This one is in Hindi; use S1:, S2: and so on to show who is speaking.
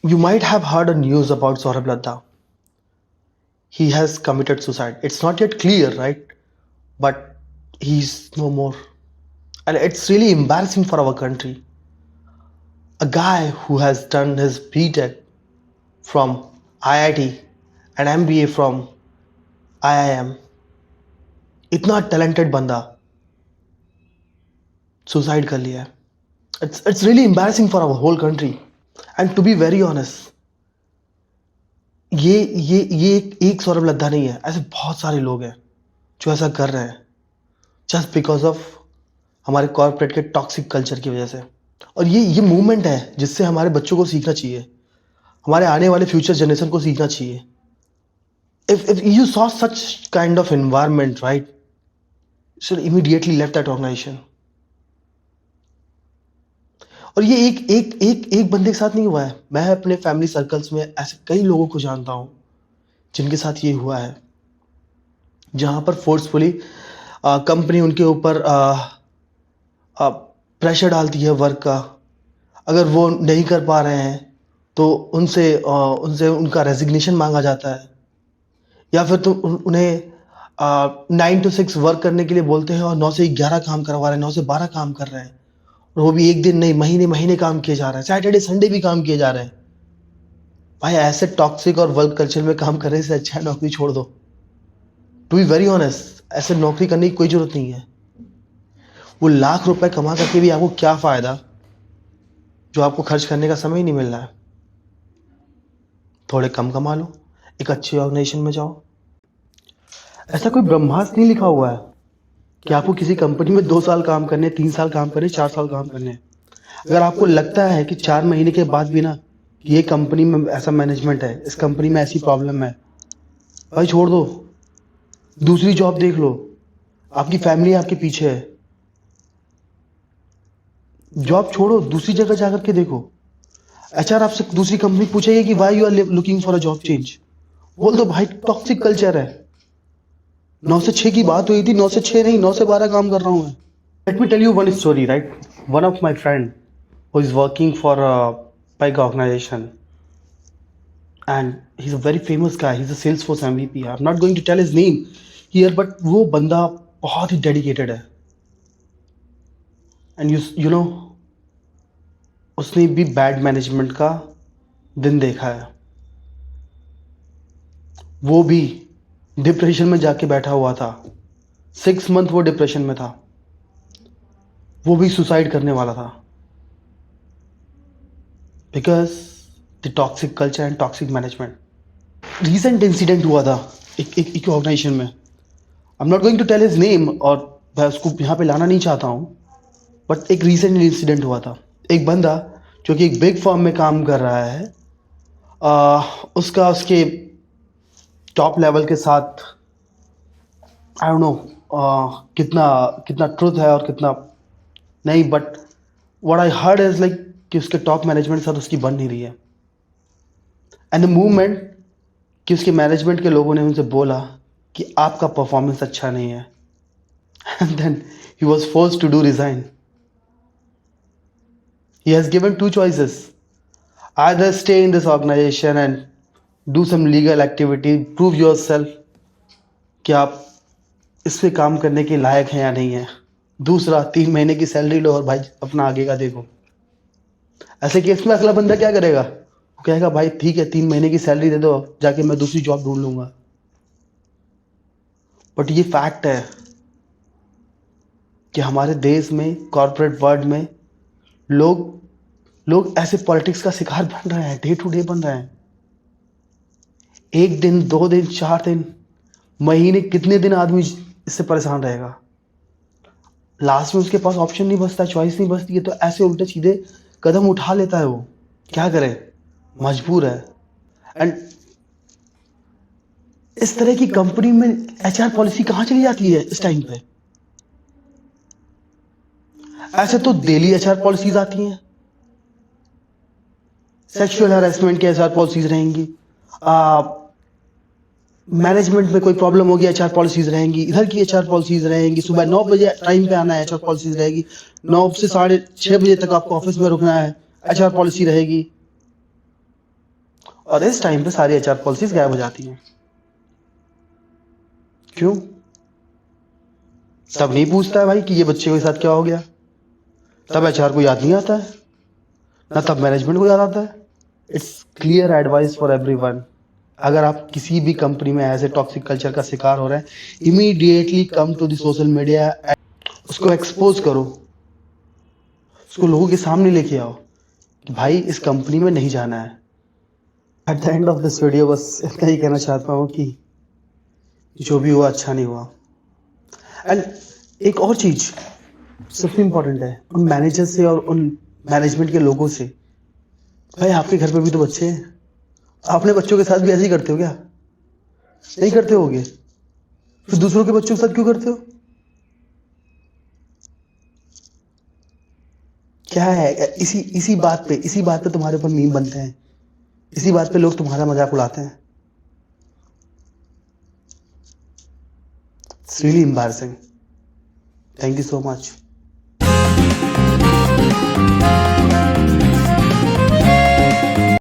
S1: You might have heard a news about Saurabh Ladda. He has committed suicide. It's not yet clear, right? But he's no more. And it's really embarrassing for our country. A guy who has done his BTech from IIT and MBA from IIM, इतना talented बंदा suicide कर लिया है. It's really embarrassing for our whole country. And to be very honest, ये एक सौरभ लद्दा नहीं है, ऐसे बहुत सारे लोग हैं जो ऐसा कर रहे हैं जस्ट बिकॉज ऑफ हमारे कॉर्पोरेट के टॉक्सिक कल्चर की वजह से. और ये मूवमेंट है जिससे हमारे बच्चों को सीखना चाहिए, हमारे आने वाले फ्यूचर जनरेशन को सीखना चाहिए. if you saw such kind of environment, right, you should immediately left that organization. और ये एक बंदे के साथ नहीं हुआ है. मैं अपने फैमिली सर्कल्स में ऐसे कई लोगों को जानता हूँ जिनके साथ ये हुआ है, जहाँ पर फोर्सफुली कंपनी उनके ऊपर प्रेशर डालती है वर्क का. अगर वो नहीं कर पा रहे हैं तो उनसे उनका रेजिग्नेशन मांगा जाता है, या फिर तो उन्हें 9 to 6 वर्क करने के लिए बोलते हैं और 9 से 11 काम करवा रहे हैं, 9 से 12 काम कर रहे हैं. और वो भी एक दिन नहीं, महीने काम किए जा रहे हैं, सैटरडे संडे भी काम किए जा रहे हैं. भाई ऐसे टॉक्सिक और वर्क कल्चर में काम करने से अच्छा नौकरी छोड़ दो. टू बी वेरी ऑनेस्ट, ऐसे नौकरी करने की कोई जरूरत नहीं है. वो लाख रुपए कमा करके भी आपको क्या फायदा जो आपको खर्च करने का समय ही नहीं मिल रहा है. थोड़े कम कमा लो, एक अच्छी ऑर्गेनाइजेशन में जाओ. ऐसा कोई ब्रह्मास्त्र नहीं लिखा हुआ है कि आपको किसी कंपनी में 2 साल काम करने, 3 साल काम करने, 4 साल काम करने. अगर आपको लगता है कि 4 महीने के बाद भी ना ये कंपनी में ऐसा मैनेजमेंट है, इस कंपनी में ऐसी प्रॉब्लम है, भाई छोड़ दो, दूसरी जॉब देख लो. आपकी फैमिली आपके पीछे है. जॉब छोड़ो, दूसरी जगह जाकर के देखो. एचआर आपसे दूसरी कंपनी पूछेगी कि why you are looking for a job change. बोल दो भाई टॉक्सिक कल्चर है. 9 से 6 की बात हुई थी, 9 से 6 नहीं, 9 से 12 काम कर रहा हूँ मैं. Let me tell you one story, right. One of my friend who is working for a big organization, and he's a very famous guy. He's a Salesforce MVP. I'm not going to tell his name here, but वो बंदा बहुत ही dedicated है. And you know, उसने भी बैड मैनेजमेंट का दिन देखा है. वो भी डिप्रेशन में जाके बैठा हुआ था. 6 month वो डिप्रेशन में था. वो भी सुसाइड करने वाला था because the toxic culture and toxic management. Recent incident हुआ था एक ऑर्गेनाइजेशन में. I am not going to tell his name, और मैं उसको यहाँ पे लाना नहीं चाहता हूँ, बट एक रिसेंट इंसिडेंट हुआ था. एक बंदा जो कि एक बिग फर्म में काम कर रहा है, उसके टॉप लेवल के साथ आई डोंट नो कितना ट्रुथ है और कितना नहीं, but what I heard is like कि उसके टॉप मैनेजमेंट के साथ उसकी बन नहीं रही है. एंड द मूवमेंट कि उसके मैनेजमेंट के लोगों ने उनसे बोला कि आपका परफॉर्मेंस अच्छा नहीं है, and then he was forced to do resign. He has given 2 choices. Either stay in this organization and do some legal activity, prove yourself कि आप इस पे काम करने के लायक हैं या नहीं है. दूसरा, 3 महीने की सैलरी लो और भाई अपना आगे का देखो. ऐसे केस में अगला बंदा क्या करेगा? वो कहेगा भाई ठीक है, 3 महीने की सैलरी दे दो, जाके मैं दूसरी जॉब ढूंढ लूंगा. बट ये फैक्ट है कि हमारे देश में, कॉर्पोरेट वर्ल्ड में लोग ऐसे पॉलिटिक्स का शिकार बन रहे हैं, डे टू डे बन रहे हैं. 1 दिन, 2 दिन, 4 दिन, महीने, कितने दिन आदमी इससे परेशान रहेगा. लास्ट में उसके पास ऑप्शन नहीं बचता, चॉइस नहीं बचती है, तो ऐसे उल्टे सीधे कदम उठा लेता है. वो क्या करे, मजबूर है. एंड इस तरह की कंपनी में एचआर पॉलिसी कहाँ चली जाती है इस टाइम पे? ऐसे तो डेली एचआर पॉलिसीज आती हैं. सेक्सुअल हरासमेंट की एचआर पॉलिसीज रहेंगी, मैनेजमेंट में कोई प्रॉब्लम होगी एचआर पॉलिसीज रहेंगी, इधर की एचआर पॉलिसीज रहेंगी. सुबह 9 बजे टाइम पे आना है, एचआर पॉलिसीज रहेगी. 9 से 6:30 बजे तक आपको ऑफिस में रुकना है, एचआर पॉलिसी रहेगी. और इस टाइम पे सारी एचआर पॉलिसीज गायब हो जाती हैं। क्यों? तब नहीं पूछता है भाई कि ये बच्चे के साथ क्या हो गया, तब एचआर को याद नहीं आता है, ना तब मैनेजमेंट को याद आता है। It's clear advice for everyone, अगर आप किसी भी कंपनी में ऐसे टॉक्सिक कल्चर का शिकार हो रहे हैं, immediately come to the social media, उसको एक्सपोज करो, उसको लोगों के सामने लेके आओ कि भाई इस कंपनी में नहीं जाना है। At the end of this video बस इतना ही कहना चाहता हूँ कि जो भी हुआ अच्छा नहीं हुआ। एंड एक और चीज सबसे इम्पोर्टेंट है, उन मैनेजर से और उन मैनेजमेंट के लोगों से, भाई आपके घर पे भी तो बच्चे हैं, आपने बच्चों के साथ भी ऐसे ही करते हो क्या? नहीं करते होगे, फिर दूसरों के बच्चों के साथ क्यों करते हो? क्या है? इसी बात पे तुम्हारे ऊपर मीम बनते हैं, इसी बात पे लोग तुम्हारा मजाक उड़ाते हैं। It's really embarrassing. Thank you so much.